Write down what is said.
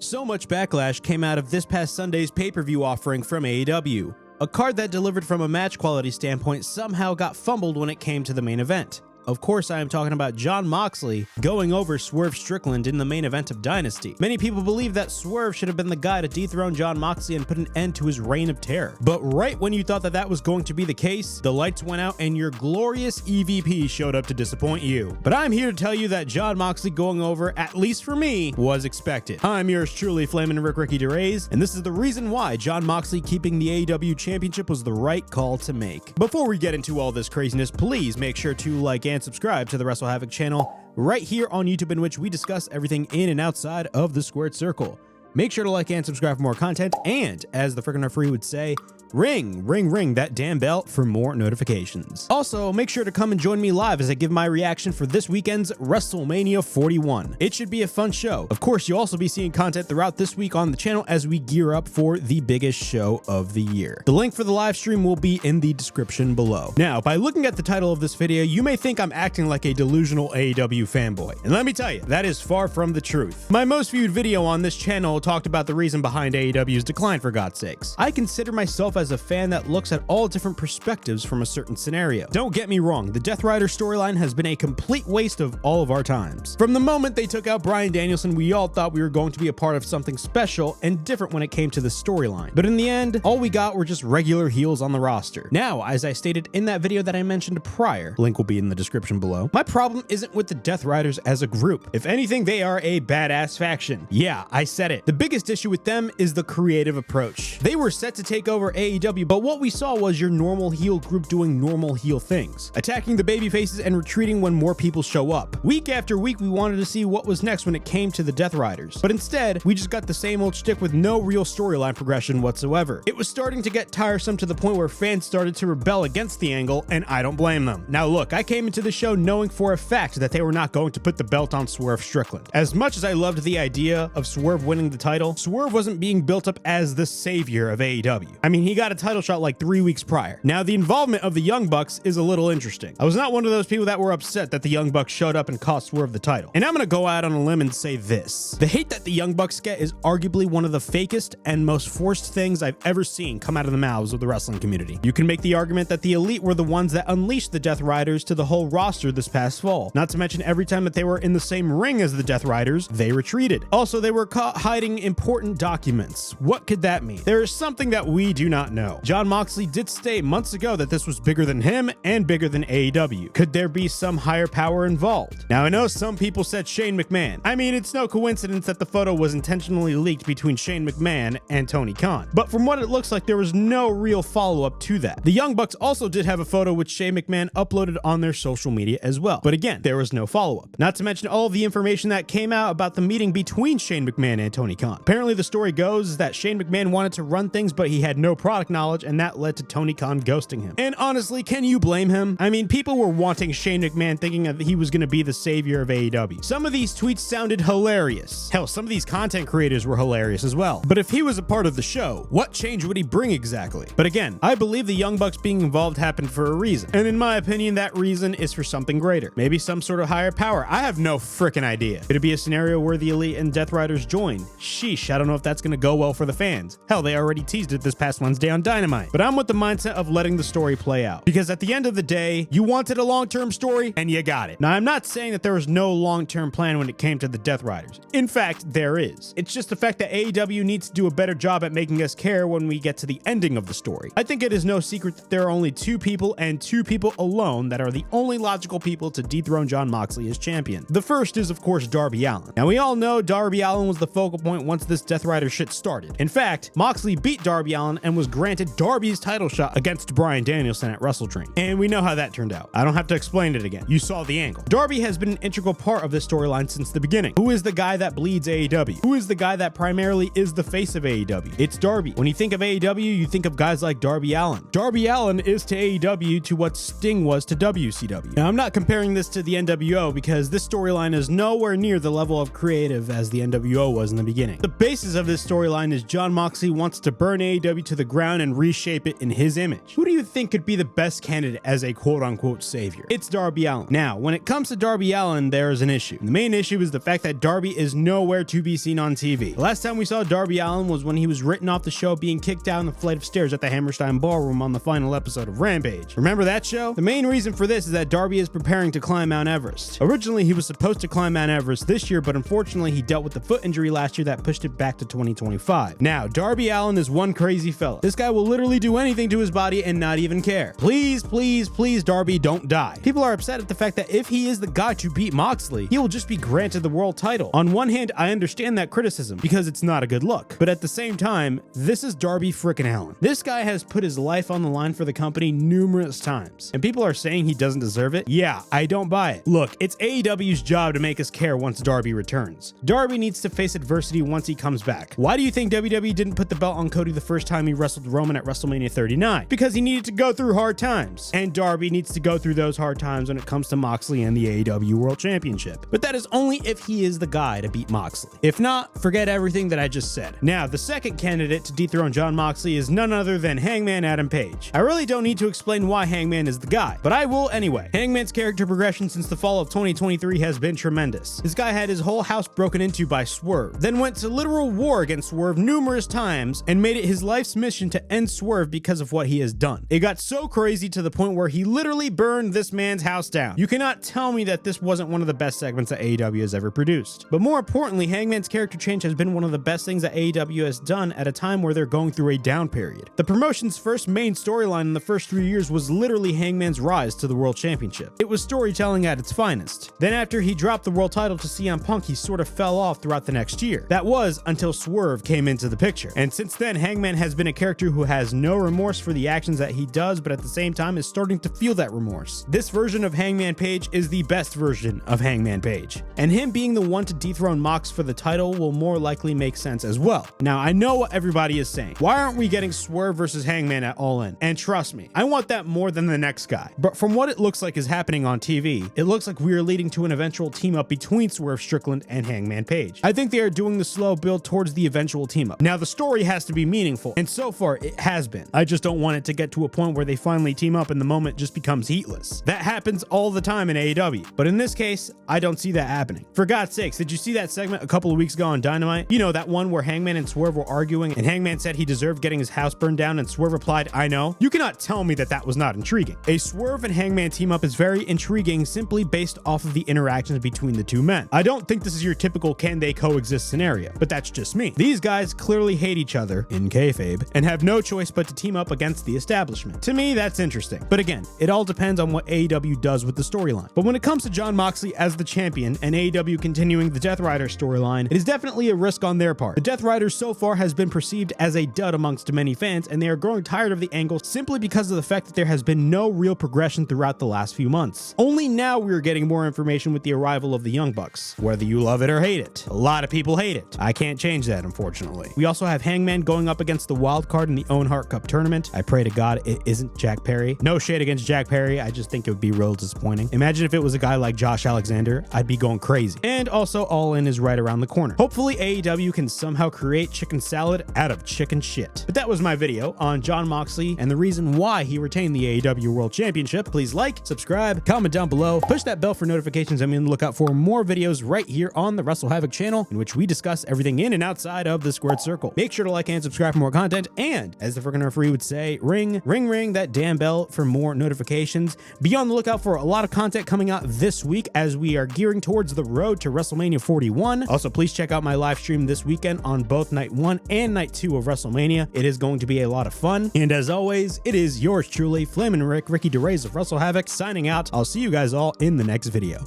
So much backlash came out of this past Sunday's pay-per-view offering from AEW. A card that delivered from a match quality standpoint somehow got fumbled when it came to the main event. Of course, I am talking about Jon Moxley going over Swerve Strickland in the main event of Dynasty. Many people believe that Swerve should have been the guy to dethrone Jon Moxley and put an end to his reign of terror. But right when you thought that that was going to be the case, the lights went out and your glorious EVP showed up to disappoint you. But I'm here to tell you that Jon Moxley going over, at least for me, was expected. I'm yours truly, Flamin' Ricky DeRays, and this is the reason why Jon Moxley keeping the AEW Championship was the right call to make. Before we get into all this craziness, please make sure to like and subscribe to the Wrestle Havoc channel right here on YouTube, in which we discuss everything in and outside of the squared circle. Make sure to like and subscribe for more content, and as the frickin' referee would say, ring that damn bell for more notifications. Also, make sure to come and join me live as I give my reaction for this weekend's Wrestlemania 41. It should be a fun show. Of course, you'll also be seeing content throughout this week on the channel as we gear up for the biggest show of the year. The link for the live stream will be in the description below. Now, by looking at the title of this video, you may think I'm acting like a delusional AEW fanboy. And let me tell you, that is far from the truth. My most viewed video on this channel talked about the reason behind AEW's decline, for God's sakes. I consider myself as a fan that looks at all different perspectives from a certain scenario. Don't get me wrong, the Death Rider storyline has been a complete waste of all of our times. From the moment they took out Bryan Danielson, we all thought we were going to be a part of something special and different when it came to the storyline. But in the end, all we got were just regular heels on the roster. Now, as I stated in that video that I mentioned prior, link will be in the description below, my problem isn't with the Death Riders as a group. If anything, they are a badass faction. Yeah, I said it. The biggest issue with them is the creative approach. They were set to take over AEW, but what we saw was your normal heel group doing normal heel things, attacking the babyfaces and retreating when more people show up. Week after week, we wanted to see what was next when it came to the Death Riders, but instead, we just got the same old shtick with no real storyline progression whatsoever. It was starting to get tiresome to the point where fans started to rebel against the angle, and I don't blame them. Now look, I came into the show knowing for a fact that they were not going to put the belt on Swerve Strickland. As much as I loved the idea of Swerve winning the title, Swerve wasn't being built up as the savior of AEW. I mean, he got a title shot like 3 weeks prior. Now, the involvement of the Young Bucks is a little interesting. I was not one of those people that were upset that the Young Bucks showed up and cost Swerve the title. And I'm gonna go out on a limb and say this. The hate that the Young Bucks get is arguably one of the fakest and most forced things I've ever seen come out of the mouths of the wrestling community. You can make the argument that the Elite were the ones that unleashed the Death Riders to the whole roster this past fall. Not to mention every time that they were in the same ring as the Death Riders, they retreated. Also, they were caught hiding important documents. What could that mean? There is something that we do not know. Jon Moxley did state months ago that this was bigger than him and bigger than AEW. Could there be some higher power involved? Now, I know some people said Shane McMahon. I mean, it's no coincidence that the photo was intentionally leaked between Shane McMahon and Tony Khan. But from what it looks like, there was no real follow-up to that. The Young Bucks also did have a photo which Shane McMahon uploaded on their social media as well. But again, there was no follow-up. Not to mention all of the information that came out about the meeting between Shane McMahon and Tony Khan. Apparently, the story goes that Shane McMahon wanted to run things, but he had no product knowledge, and that led to Tony Khan ghosting him. And honestly, can you blame him? I mean, people were wanting Shane McMahon, thinking that he was going to be the savior of AEW. Some of these tweets sounded hilarious. Hell, some of these content creators were hilarious as well. But if he was a part of the show, what change would he bring exactly? But again, I believe the Young Bucks being involved happened for a reason. And in my opinion, that reason is for something greater. Maybe some sort of higher power. I have no freaking idea. Could it be a scenario where the Elite and Death Riders join? Sheesh, I don't know if that's going to go well for the fans. Hell, they already teased it this past Wednesday on Dynamite. But I'm with the mindset of letting the story play out. Because at the end of the day, you wanted a long-term story, and you got it. Now, I'm not saying that there was no long-term plan when it came to the Death Riders. In fact, there is. It's just the fact that AEW needs to do a better job at making us care when we get to the ending of the story. I think it is no secret that there are only two people, and two people alone, that are the only logical people to dethrone Jon Moxley as champion. The first is, of course, Darby Allin. Now, we all know Darby Allin was the focal point once this Death Rider shit started. In fact, Moxley beat Darby Allin and was granted Darby's title shot against Bryan Danielson at Wrestle Dream. And we know how that turned out. I don't have to explain it again. You saw the angle. Darby has been an integral part of this storyline since the beginning. Who is the guy that bleeds AEW? Who is the guy that primarily is the face of AEW? It's Darby. When you think of AEW, you think of guys like Darby Allin. Darby Allin is to AEW to what Sting was to WCW. Now, I'm not comparing this to the NWO because this storyline is nowhere near the level of creative as the NWO was in the beginning. The basis of this storyline is Jon Moxley wants to burn AEW to the ground ground and reshape it in his image. Who do you think could be the best candidate as a quote-unquote savior? It's Darby Allin. Now, when it comes to Darby Allin, there is an issue. The main issue is the fact that Darby is nowhere to be seen on TV. The last time we saw Darby Allin was when he was written off the show being kicked down the flight of stairs at the Hammerstein Ballroom on the final episode of Rampage. Remember that show? The main reason for this is that Darby is preparing to climb Mount Everest. Originally, he was supposed to climb Mount Everest this year, but unfortunately, he dealt with the foot injury last year that pushed it back to 2025. Now, Darby Allin is one crazy fella. This guy will literally do anything to his body and not even care. Please, please, please, Darby, don't die. People are upset at the fact that if he is the guy to beat Moxley, he will just be granted the world title. On one hand, I understand that criticism because it's not a good look, but at the same time, this is Darby frickin' Allin. This guy has put his life on the line for the company numerous times, and people are saying he doesn't deserve it. Yeah, I don't buy it. Look, it's AEW's job to make us care once Darby returns. Darby needs to face adversity once he comes back. Why do you think WWE didn't put the belt on Cody the first time he wrestled Roman at WrestleMania 39? Because he needed to go through hard times, and Darby needs to go through those hard times when it comes to Moxley and the AEW World Championship. But that is only if he is the guy to beat Moxley. If not, forget everything that I just said. Now, the second candidate to dethrone Jon Moxley is none other than Hangman Adam Page. I really don't need to explain why Hangman is the guy, but I will anyway. Hangman's character progression since the fall of 2023 has been tremendous. This guy had his whole house broken into by Swerve, then went to literal war against Swerve numerous times and made it his life's mission to end Swerve because of what he has done. It got so crazy to the point where he literally burned this man's house down. You cannot tell me that this wasn't one of the best segments that AEW has ever produced. But more importantly, Hangman's character change has been one of the best things that AEW has done at a time where they're going through a down period. The promotion's first main storyline in the first 3 years was literally Hangman's rise to the World Championship. It was storytelling at its finest. Then after he dropped the world title to CM Punk, he sort of fell off throughout the next year. That was until Swerve came into the picture. And since then, Hangman has been a character who has no remorse for the actions that he does, but at the same time is starting to feel that remorse. This version of Hangman Page is the best version of Hangman Page. And him being the one to dethrone Mox for the title will more likely make sense as well. Now, I know what everybody is saying. Why aren't we getting Swerve versus Hangman at All In? And trust me, I want that more than the next guy. But from what it looks like is happening on TV, it looks like we are leading to an eventual team up between Swerve Strickland and Hangman Page. I think they are doing the slow build towards the eventual team up. Now, the story has to be meaningful, and so far it has been. I just don't want it to get to a point where they finally team up and the moment just becomes heatless. That happens all the time in AEW, but in this case, I don't see that happening. For God's sakes, did you see that segment a couple of weeks ago on Dynamite? You know, that one where Hangman and Swerve were arguing and Hangman said he deserved getting his house burned down and Swerve replied, "I know." You cannot tell me that that was not intriguing. A Swerve and Hangman team up is very intriguing simply based off of the interactions between the two men. I don't think this is your typical can they coexist scenario, but that's just me. These guys clearly hate each other, in kayfabe, and have no choice but to team up against the establishment. To me, that's interesting. But again, it all depends on what AEW does with the storyline. But when it comes to Jon Moxley as the champion and AEW continuing the Death Rider storyline, it is definitely a risk on their part. The Death Rider so far has been perceived as a dud amongst many fans, and they are growing tired of the angle simply because of the fact that there has been no real progression throughout the last few months. Only now we are getting more information with the arrival of the Young Bucks, whether you love it or hate it. A lot of people hate it. I can't change that, unfortunately. We also have Hangman going up against the wild card in the Owen Hart Cup tournament. I pray to God it isn't Jack Perry. No shade against Jack Perry, I just think it would be real disappointing. Imagine if it was a guy like Josh Alexander, I'd be going crazy. And also All In is right around the corner. Hopefully AEW can somehow create chicken salad out of chicken shit. But that was my video on Jon Moxley and the reason why he retained the AEW World Championship. Please like, subscribe, comment down below, push that bell for notifications. I'm on the lookout for more videos right here on the Wrestle Havoc channel in which we discuss everything in and outside of the squared circle. Make sure to like and subscribe for more content, and as the freaking referee would say, ring, ring, ring that damn bell for more notifications. Be on the lookout for a lot of content coming out this week as we are gearing towards the road to WrestleMania 41. Also, please check out my live stream this weekend on both night 1 and night 2 of WrestleMania. It is going to be a lot of fun. And as always, it is yours truly, Flamin' Ricky DeRays of Wrestle Havoc, signing out. I'll see you guys all in the next video.